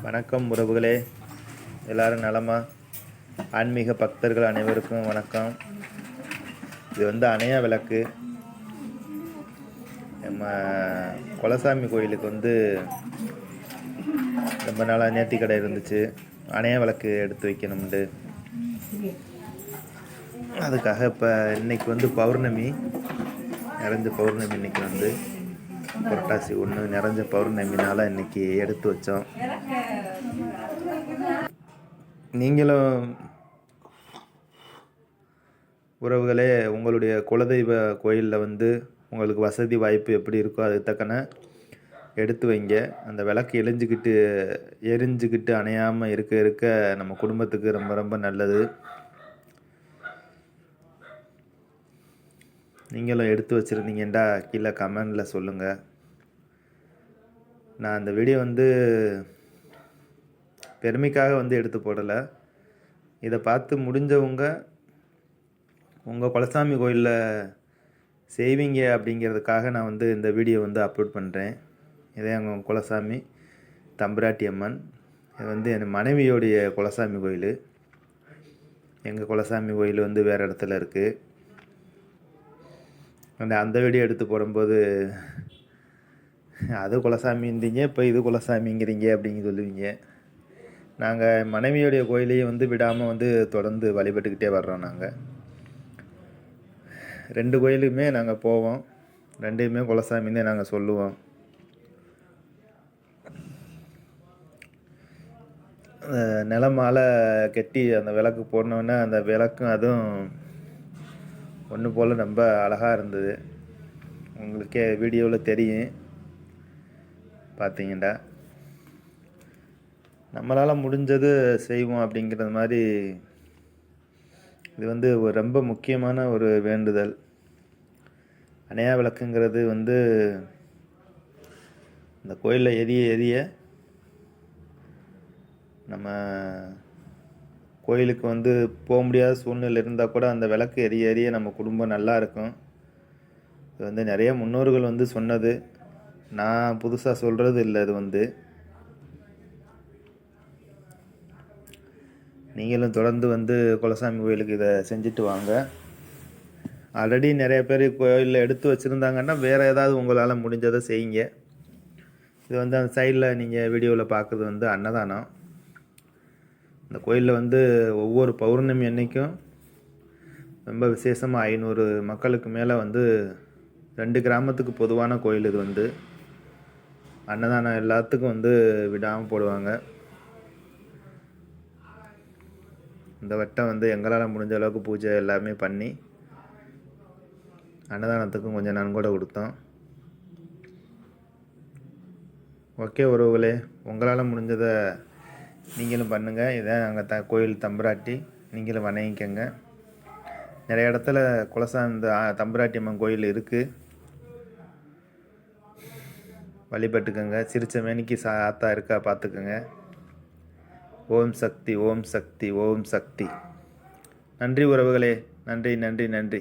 வணக்கம் உறவுகளே, எல்லாரும் நலமா? ஆன்மீக பக்தர்கள் அனைவருக்கும் வணக்கம். இது அணையா விளக்கு. நம்ம குலசாமி கோயிலுக்கு ரொம்ப நாளாக நேர்த்தி கடை இருந்துச்சு. அணையா விளக்கு எடுத்து வைக்கணும்ண்டு. அதுக்காக இப்போ இன்னைக்கு பௌர்ணமி, நிறைஞ்ச பௌர்ணமி. இன்னைக்கு புரட்டாசி 1 நிறைஞ்ச பௌர்ணமினால இன்னைக்கு எடுத்து வச்சோம். நீங்களும் உறவுகளே, உங்களுடைய குலதெய்வ கோயிலில் உங்களுக்கு வசதி வாய்ப்பு எப்படி இருக்கோ அதுக்கு தக்கன எடுத்து வைங்க. அந்த விளக்கு எரிஞ்சுக்கிட்டு அணையாமல் இருக்க நம்ம குடும்பத்துக்கு ரொம்ப ரொம்ப நல்லது. நீங்களும் எடுத்து வச்சுருந்தீங்கண்டா கீழே கமெண்டில் சொல்லுங்கள். நான் அந்த வீடியோ பெருமைக்காக எடுத்து போடலை. இதை பார்த்து முடிஞ்சவங்க உங்கள் குலசாமி கோயிலில் செய்வீங்க அப்படிங்கிறதுக்காக நான் இந்த வீடியோ அப்லோட் பண்ணுறேன். இதே எங்கள் குலசாமி தம்புராட்டி அம்மன். இது என் மனைவியோடைய குலசாமி கோயில். எங்கள் குலசாமி கோயில் வேறு இடத்துல இருக்குது. அந்த வீடியோ எடுத்து போடும்போது அது குலசாமின்றீங்க, இப்போ இது குலசாமிங்கிறீங்க அப்படின்னு சொல்லுவீங்க. நாங்கள் மனைவியோடைய கோயிலையும் விடாமல் தொடர்ந்து வழிபட்டுக்கிட்டே வர்றோம். நாங்கள் 2 கோயிலுமே நாங்கள் போவோம். 2மே குலசாமின்னு நாங்கள் சொல்லுவோம். நிலமாலை கட்டி அந்த விளக்கு போடணுன்னா அந்த விளக்கும் அதுவும் ஒன்று போல் ரொம்ப அழகாக இருந்தது. உங்களுக்கே வீடியோவில் தெரியும் பார்த்தீங்கண்டா. நம்மளால் முடிஞ்சது செய்வோம் அப்படிங்கிறது மாதிரி இது ரொம்ப முக்கியமான ஒரு வேண்டுதல். அணையா விளக்குங்கிறது இந்த கோயிலில் எரிய நம்ம கோயிலுக்கு போக முடியாத சூழ்நிலை இருந்தால் கூட அந்த விளக்கு எரிய நம்ம குடும்பம் நல்லா இருக்கும். இது நிறைய முன்னோர்கள் சொன்னது. நான் புதுசாக சொல்கிறது இல்லை. இது நீங்களும் தொடர்ந்து குலசாமி கோயிலுக்கு இதை செஞ்சுட்டு வாங்க. ஆல்ரெடி நிறைய பேர் கோயிலில் எடுத்து வச்சுருந்தாங்கன்னா வேறு ஏதாவது உங்களால் முடிஞ்சதை செய்யுங்க. இது அந்த சைடில் நீங்கள் வீடியோவில் பார்க்குறது அன்னதானம். இந்த கோயிலில் ஒவ்வொரு பௌர்ணமி அன்னைக்கும் ரொம்ப விசேஷமாக 500 மக்களுக்கு மேலே 2 கிராமத்துக்கு பொதுவான கோயில். இது அன்னதானம் எல்லாத்துக்கும் விடாமல் போடுவாங்க. இந்த வட்டம் எங்களால் முடிஞ்ச அளவுக்கு பூஜை எல்லாமே பண்ணி அன்னதானத்துக்கும் கொஞ்சம் நன்கொடை கொடுத்தோம். ஓகே உறவுகளே, உங்களால் முடிஞ்சதை நீங்களும் பண்ணுங்கள். இதான் நாங்கள் கோயில் தம்புராட்டி, நீங்களும் வணங்கிக்கங்க. நிறைய இடத்துல குலசாமி தம்புராட்டி அம்மன் கோயில் இருக்குது, வழிபட்டுக்கங்க. சிரிச்ச மேனிக்கு ஆத்தா இருக்கா பார்த்துக்கங்க. ஓம் சக்தி, ஓம் சக்தி, ஓம் சக்தி. நன்றி உறவுகளே, நன்றி நன்றி நன்றி.